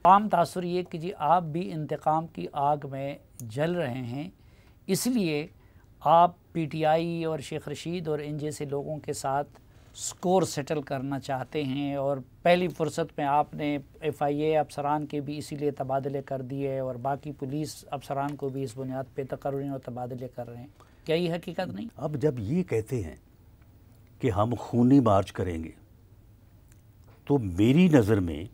عام تاثر یہ کہ جی آپ بھی انتقام کی آگ میں جل رہے ہیں، اس لیے آپ پی ٹی آئی اور شیخ رشید اور ان جیسے لوگوں کے ساتھ سکور سیٹل کرنا چاہتے ہیں، اور پہلی فرصت میں آپ نے ایف آئی اے افسران کے بھی اسی لیے تبادلے کر دیے اور باقی پولیس افسران کو بھی اس بنیاد پہ تقرری اور تبادلے کر رہے ہیں۔ کیا یہ حقیقت نہیں؟ اب جب یہ کہتے ہیں کہ ہم خونی مارچ کریں گے تو میری نظر میں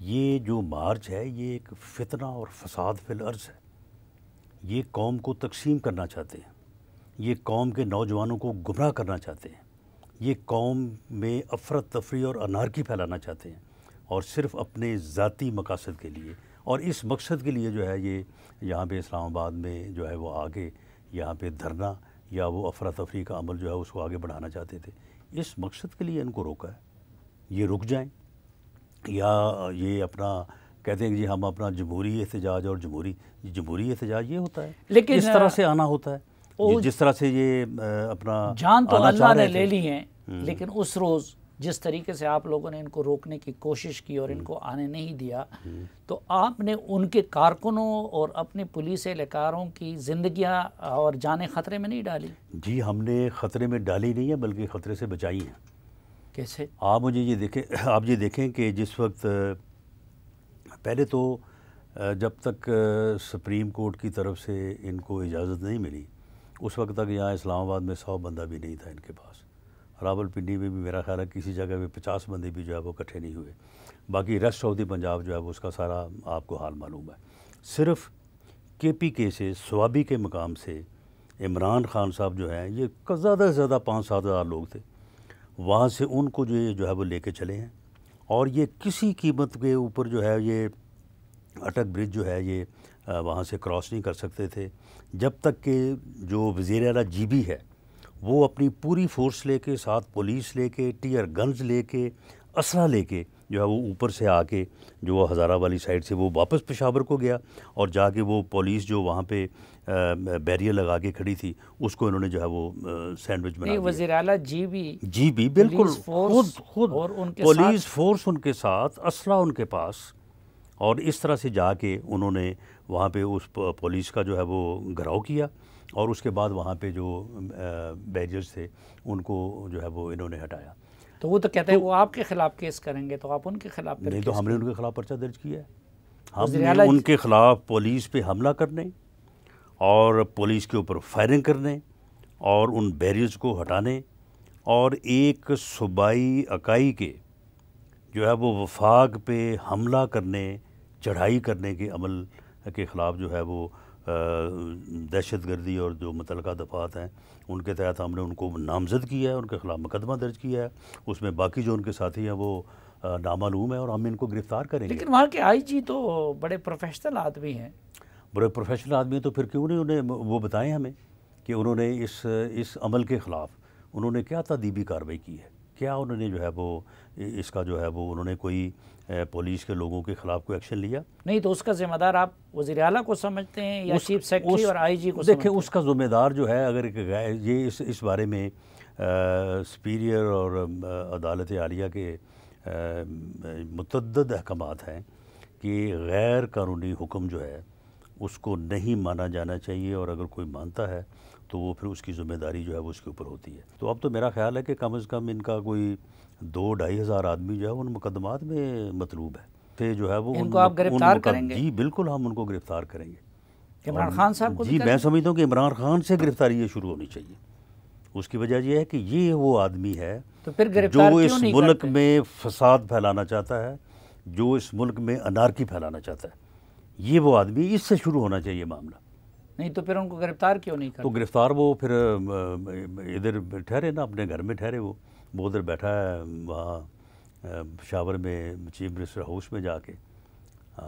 یہ جو مارچ ہے یہ ایک فتنہ اور فساد فی الارض ہے۔ یہ قوم کو تقسیم کرنا چاہتے ہیں، یہ قوم کے نوجوانوں کو گمراہ کرنا چاہتے ہیں، یہ قوم میں افراتفری اور انارکی پھیلانا چاہتے ہیں، اور صرف اپنے ذاتی مقاصد کے لیے، اور اس مقصد کے لیے جو ہے یہ یہاں پہ اسلام آباد میں جو ہے وہ آگے یہاں پہ دھرنا یا وہ افراتفری کا عمل جو ہے اس کو آگے بڑھانا چاہتے تھے۔ اس مقصد کے لیے ان کو روکا ہے، یہ رک جائیں، یا یہ اپنا کہتے ہیں کہ جی ہم اپنا جمہوری احتجاج اور جمہوری احتجاج یہ ہوتا ہے، لیکن اس طرح سے آنا ہوتا ہے، جس طرح سے یہ اپنا جان تو اللہ نے لے لی ہیں، لیکن اس روز جس طریقے سے آپ لوگوں نے ان کو روکنے کی کوشش کی اور ان کو آنے نہیں دیا، تو آپ نے ان کے کارکنوں اور اپنے پولیس اہلکاروں کی زندگیاں اور جانیں خطرے میں نہیں ڈالی؟ جی ہم نے خطرے میں ڈالی نہیں ہے بلکہ خطرے سے بچائی ہیں۔ کیسے؟ آپ یہ دیکھیں کہ جس وقت پہلے تو جب تک سپریم کورٹ کی طرف سے ان کو اجازت نہیں ملی اس وقت تک یہاں اسلام آباد میں 100 بندہ بھی نہیں تھا ان کے پاس، راول پنڈی میں بھی میرا خیال ہے کسی جگہ پہ 50 بندے بھی جو ہے وہ اکٹھے نہیں ہوئے، باقی ریسٹ آف دی پنجاب جو ہے وہ اس کا سارا آپ کو حال معلوم ہے۔ صرف کے پی کے سے سوابی کے مقام سے عمران خان صاحب جو ہیں یہ زیادہ سے زیادہ 5-7 ہزار لوگ تھے، وہاں سے ان کو جو ہے وہ لے کے چلے ہیں، اور یہ کسی قیمت کے اوپر جو ہے یہ اٹک برج جو ہے یہ وہاں سے کراس نہیں کر سکتے تھے، جب تک کہ جو وزیر اعلیٰ جی بی ہے وہ اپنی پوری فورس لے کے، ساتھ پولیس لے کے، ٹیئر گنز لے کے، اسلحہ لے کے جو ہے وہ اوپر سے آ کے جو وہ ہزارہ والی سائڈ سے وہ واپس پشاور کو گیا، اور جا کے وہ پولیس جو وہاں پہ بیریئر لگا کے کھڑی تھی اس کو انہوں نے جو ہے وہ سینڈوچ بنا دیا۔ وزیر اعلیٰ جی بھی بالکل خود اور ان کے پولیس فورس ان کے ساتھ، اسلحہ ان کے پاس، اور اس طرح سے جا کے انہوں نے وہاں پہ اس پولیس کا جو ہے وہ گھراؤ کیا، اور اس کے بعد وہاں پہ جو بیریئرز تھے ان کو جو ہے وہ انہوں نے ہٹایا۔ تو وہ تو کہتے ہیں وہ آپ کے خلاف کیس کریں گے، تو آپ ان کے خلاف نہیں، تو ہم نے ان کے خلاف پرچہ درج کیا ہے، ہم نے ان کے خلاف پولیس پہ حملہ کرنے اور پولیس کے اوپر فائرنگ کرنے اور ان بیریئرز کو ہٹانے اور ایک صوبائی اکائی کے جو ہے وہ وفاق پہ حملہ کرنے، چڑھائی کرنے کے عمل کے خلاف جو ہے وہ دہشت گردی اور جو متعلقہ دفعات ہیں ان کے تحت ہم نے ان کو نامزد کیا ہے، ان کے خلاف مقدمہ درج کیا ہے، اس میں باقی جو ان کے ساتھی ہیں وہ نامعلوم ہیں، اور ہم ان کو گرفتار کریں گے۔ لیکن وہاں کے آئی جی تو بڑے پروفیشنل آدمی ہیں۔ بڑے پروفیشنل آدمی ہیں تو پھر کیوں نہیں انہیں وہ بتائیں ہمیں کہ انہوں نے اس عمل کے خلاف انہوں نے کیا تادیبی کارروائی کی ہے، کیا انہوں نے جو ہے وہ اس کا جو ہے وہ انہوں نے کوئی پولیس کے لوگوں کے خلاف کوئی ایکشن لیا؟ نہیں، تو اس کا ذمہ دار آپ وزیر اعلیٰ کو سمجھتے ہیں یا چیف سیکرٹری اور آئی جی کو سمجھتے ہیں؟ دیکھیں اس کا ذمہ دار جو ہے، اگر یہ اس بارے میں سپیریئر اور عدالت عالیہ کے متعدد احکامات ہیں کہ غیر قانونی حکم جو ہے اس کو نہیں مانا جانا چاہیے، اور اگر کوئی مانتا ہے تو وہ پھر اس کی ذمہ داری جو ہے وہ اس کے اوپر ہوتی ہے۔ تو اب تو میرا خیال ہے کہ کم از کم ان کا کوئی 2-2.5 ہزار آدمی جو ہے ان مقدمات میں مطلوب ہے، پھر جو ہے وہ ان کو آپ گرفتار کریں گے؟ جی بالکل ہم ان کو گرفتار کریں گے۔ عمران خان صاحب کو؟ جی میں سمجھتا ہوں کہ عمران خان سے گرفتاری یہ شروع ہونی چاہیے۔ اس کی وجہ یہ ہے کہ یہ وہ آدمی ہے جو اس ملک میں فساد پھیلانا چاہتا ہے، جو اس ملک میں انارکی پھیلانا چاہتا ہے، یہ وہ آدمی، اس سے شروع ہونا چاہیے معاملہ۔ نہیں تو پھر ان کو گرفتار کیوں نہیں کرتے؟ تو گرفتار وہ پھر ادھر ٹھہرے نا، اپنے گھر میں ٹھہرے، وہ ادھر بیٹھا ہے وہاں پشاور میں چیف منسٹر ہاؤس میں جا کے۔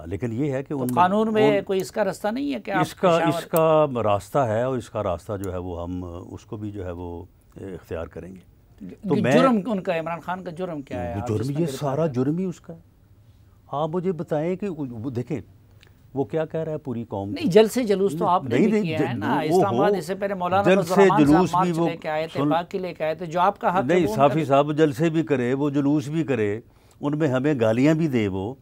لیکن یہ ہے کہ قانون میں کوئی اس کا راستہ نہیں ہے کہ اس کا راستہ ہے، اور اس کا راستہ جو ہے وہ ہم اس کو بھی جو ہے وہ اختیار کریں گے۔ تو جرم ان کا، عمران خان کا جرم کیا ہے؟ جرم یہ سارا جرم ہی اس کا ہے۔ آپ مجھے بتائیں کہ دیکھیں وہ کیا کہہ رہا ہے پوری قوم کو؟ نہیں، جل سے جلوس تو آپ نے بھی کیا ہے نا اسلام آباد، اس سے پہلے مولانا فضل الرحمان صاحب مارچ لے کے آئے تھے، باقی لے کے آئے تھے، جو آپ کا حق ہے۔ نہیں، صافی صاحب جلسے بھی کرے، وہ جلوس بھی کرے، ان میں ہمیں گالیاں بھی دے، وہ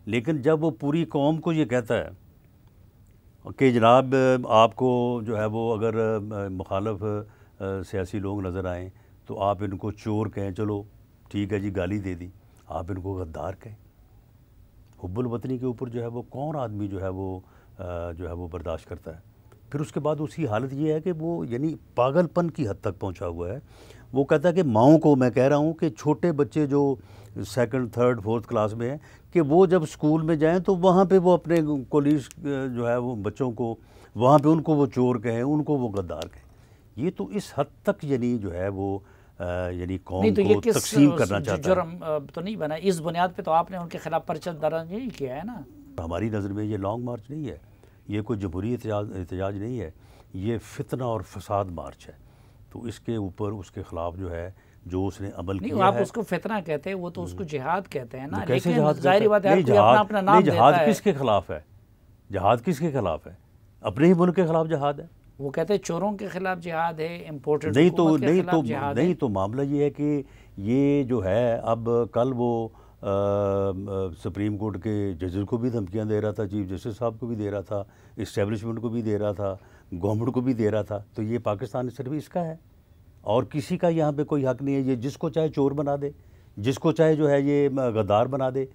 لیکن جب وہ پوری قوم کو یہ کہتا ہے کہ جناب آپ کو جو ہے وہ اگر مخالف سیاسی لوگ نظر آئیں تو آپ ان کو چور کہیں، چلو ٹھیک ہے جی گالی دے دی، آپ ان کو غدار کہیں، حب الوطنی کے اوپر جو ہے وہ کون آدمی جو ہے وہ برداشت کرتا ہے؟ پھر اس کے بعد اس کی حالت یہ ہے کہ وہ یعنی پاگل پن کی حد تک پہنچا ہوا ہے. وہ کہتا ہے کہ ماؤں کو میں کہہ رہا ہوں کہ چھوٹے بچے جو سیکنڈ تھرڈ فورتھ کلاس میں ہیں کہ وہ جب اسکول میں جائیں تو وہاں پہ وہ اپنے کولیج جو ہے وہ بچوں کو وہاں پہ ان کو وہ چور کہیں، ان کو وہ غدار کہیں. یہ تو اس حد تک یعنی جو ہے وہ یعنی قوم کو تقسیم کرنا چاہتا ہے. جرم تو نہیں بنا اس بنیاد پہ تو آپ نے ان کے خلاف پرچہ درج نہیں کیا ہے نا. ہماری نظر میں یہ لانگ مارچ نہیں ہے، یہ کوئی جمہوری احتجاج نہیں ہے، یہ فتنہ اور فساد مارچ ہے. تو اس کے اوپر اس کے خلاف جو ہے جو اس نے عمل کیا ہے. آپ اس کو فتنہ کہتے ہیں، وہ تو اس کو جہاد کہتے ہیں نا. کیسے لیکن جہاد؟ ظاہری بات ہے ہر کوئی اپنا اپنا نام دیتا ہے. جہاد کس کے خلاف ہے؟ جہاد کس کے خلاف ہے؟ اپنے ہی ملک کے خلاف جہاد ہے. وہ کہتے ہیں چوروں کے خلاف جہاد ہے، امپورٹڈ نہیں تو معاملہ یہ ہے کہ یہ جو ہے اب کل وہ سپریم کورٹ کے ججز کو بھی دھمکیاں دے رہا تھا، چیف جسٹس صاحب کو بھی دے رہا تھا، اسٹیبلشمنٹ کو بھی دے رہا تھا، گورنمنٹ کو بھی دے رہا تھا. تو یہ پاکستان صرف اس کا ہے اور کسی کا یہاں پہ کوئی حق نہیں ہے. یہ جس کو چاہے چور بنا دے، جس کو چاہے جو ہے یہ غدار بنا دے.